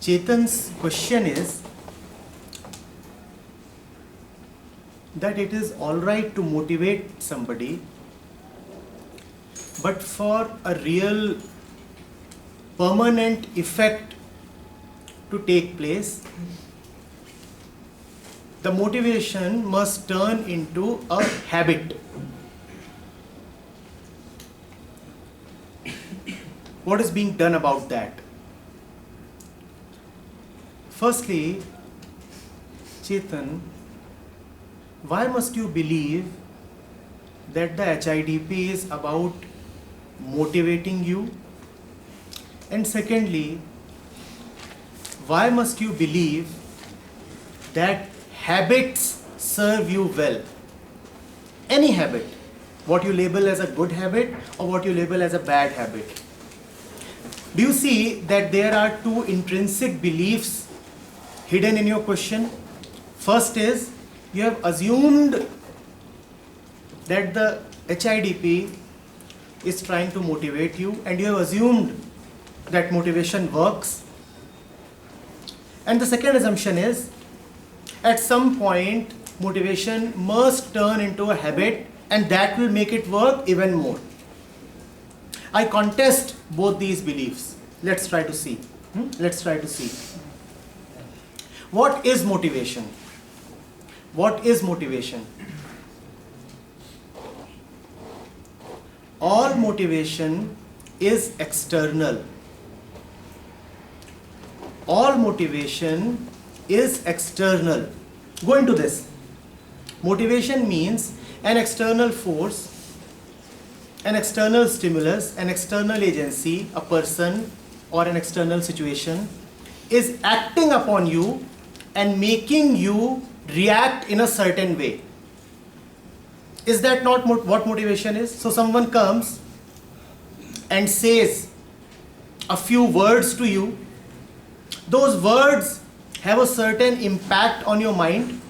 Chetan's question is that it is alright to motivate somebody, but for a real permanent effect to take place, the motivation must turn into a habit. What is being done about that? Firstly, Chetan, why must you believe that the HIDP is about motivating you? And secondly, why must you believe that habits serve you well? Any habit, what you label as a good habit or what you label as a bad habit. Do you see that there are two intrinsic beliefs hidden in your question? First is, you have assumed that the HIDP is trying to motivate you, and you have assumed that motivation works. And the second assumption is, at some point, motivation must turn into a habit, and that will make it work even more. I contest both these beliefs. Let's try to see. Let's try to see. What is motivation? What is motivation? All motivation is external. All motivation is external. Go into this. Motivation means an external force, an external stimulus, an external agency, a person or an external situation is acting upon you and making you react in a certain way. Is that not what motivation is? So someone comes and says a few words to you. Those words have a certain impact on your mind,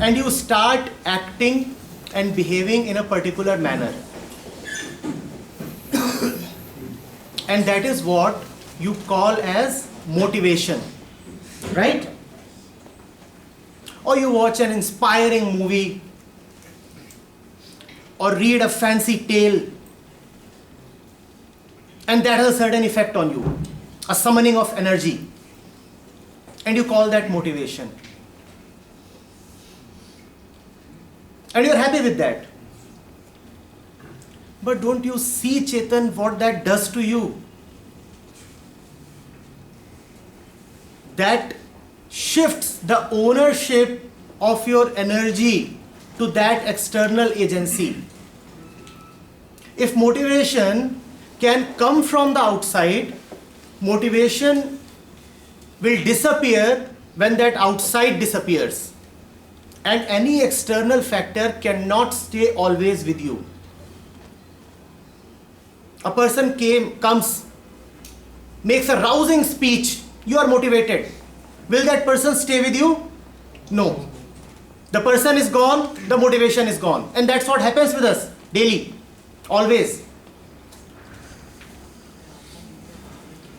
and you start acting and behaving in a particular manner. And that is what you call as motivation, right? Or you watch an inspiring movie, or read a fancy tale, and that has a certain effect on you, a summoning of energy, and you call that motivation. And you're happy with that. But don't you see, Chetan, what that does to you? That shifts the ownership of your energy to that external agency. If motivation can come from the outside, motivation will disappear when that outside disappears. And any external factor cannot stay always with you. A person comes, makes a rousing speech, you are motivated. Will that person stay with you? No. The person is gone, the motivation is gone. And that's what happens with us daily, always.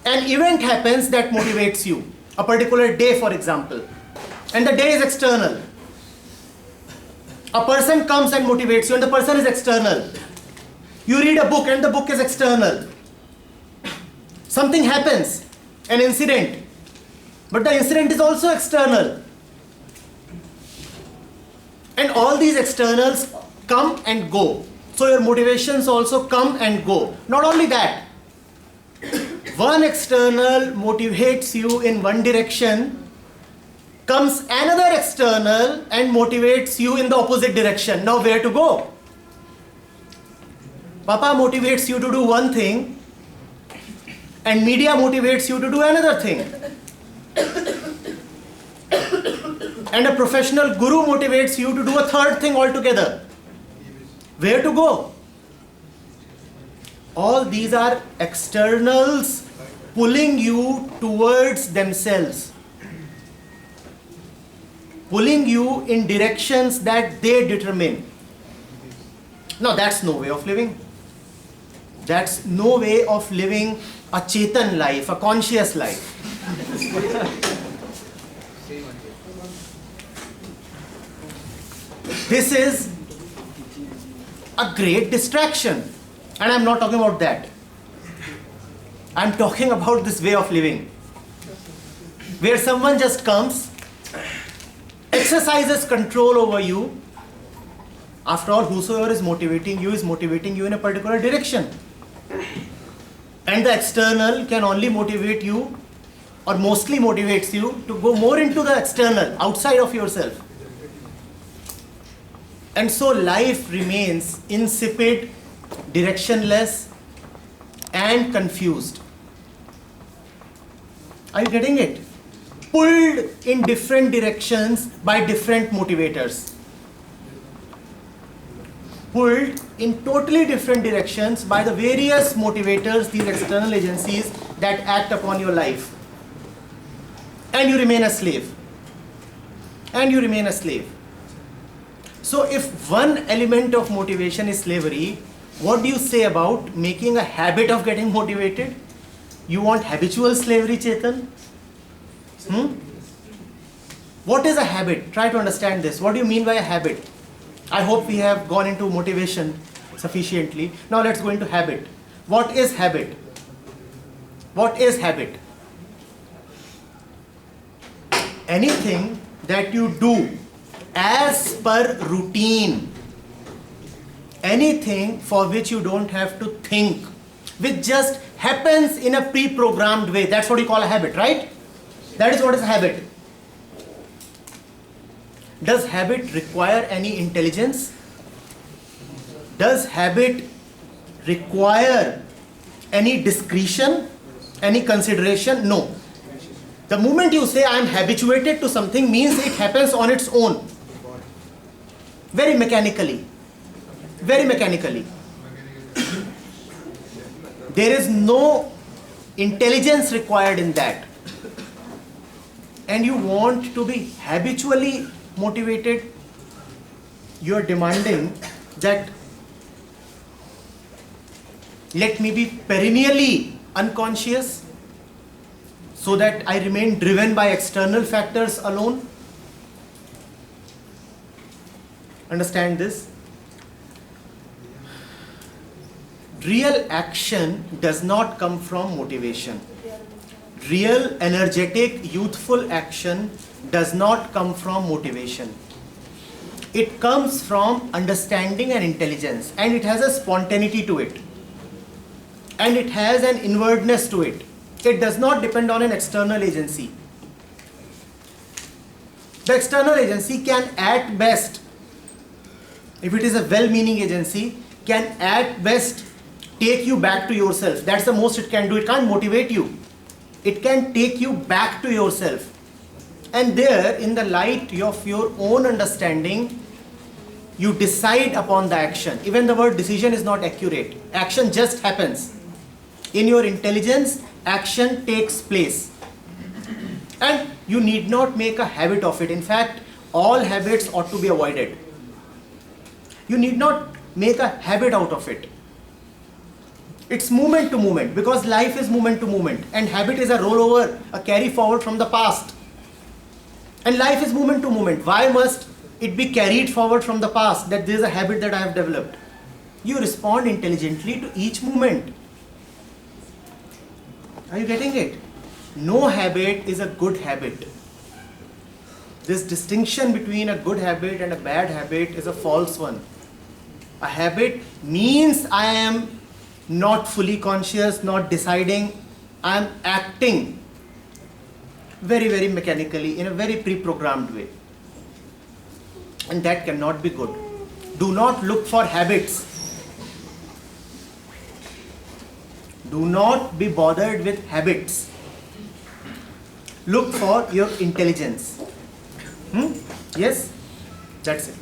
An event happens that motivates you, a particular day, for example, and the day is external. A person comes and motivates you, and the person is external. You read a book and the book is external. Something happens, an incident, but the incident is also external. And all these externals come and go. So your motivations also come and go. Not only that, one external motivates you in one direction, comes another external and motivates you in the opposite direction. Now where to go? Papa motivates you to do one thing, and media motivates you to do another thing. And a professional guru motivates you to do a third thing altogether. Where to go? All these are externals pulling you towards themselves, pulling you in directions that they determine. Now that's no way of living. That's no way of living a Chetan life, a conscious life. This is a great distraction. And I'm not talking about that. I'm talking about this way of living, where someone just comes, exercises control over you. After all, whosoever is motivating you in a particular direction. And the external can only motivate you, or mostly motivates you to go more into the external, outside of yourself. And so life remains insipid, directionless, and confused. Are you getting it? Pulled in different directions by different motivators. Pulled in totally different directions by the various motivators, these external agencies that act upon your life. And you remain a slave. And you remain a slave. So if one element of motivation is slavery, what do you say about making a habit of getting motivated? You want habitual slavery, Chetan? What is a habit? Try to understand this. What do you mean by a habit? I hope we have gone into motivation sufficiently. Now let's go into habit. What is habit? What is habit? Anything that you do as per routine. Anything for which you don't have to think, which just happens in a pre-programmed way. That's what you call a habit, right? That is what is a habit. Does habit require any intelligence? Does habit require any discretion, any consideration? No. The moment you say I am habituated to something means it happens on its own. Very mechanically. Very mechanically. There is no intelligence required in that. And you want to be habitually motivated. You are demanding that let me be perennially unconscious so that I remain driven by external factors alone. Understand this? Real action does not come from motivation. Real, energetic, youthful action does not come from motivation. It comes from understanding and intelligence, and it has a spontaneity to it. And it has an inwardness to it. It does not depend on an external agency. The external agency can at best, if it is a well-meaning agency, can at best take you back to yourself. That's the most it can do. It can't motivate you. It can take you back to yourself. And there, in the light of your own understanding, you decide upon the action. Even the word decision is not accurate. Action just happens. In your intelligence, action takes place. And you need not make a habit of it. In fact, all habits ought to be avoided. You need not make a habit out of it. It's moment to moment, because life is moment to moment, and habit is a rollover, a carry forward from the past. And life is moment to moment. Why must it be carried forward from the past, that there is a habit that I have developed? You respond intelligently to each moment. Are you getting it? No habit is a good habit. This distinction between a good habit and a bad habit is a false one. A habit means I am not fully conscious, not deciding. I am acting very, very mechanically, in a very pre-programmed way. And that cannot be good. Do not look for habits. Do not be bothered with habits. Look for your intelligence. Yes? That's it.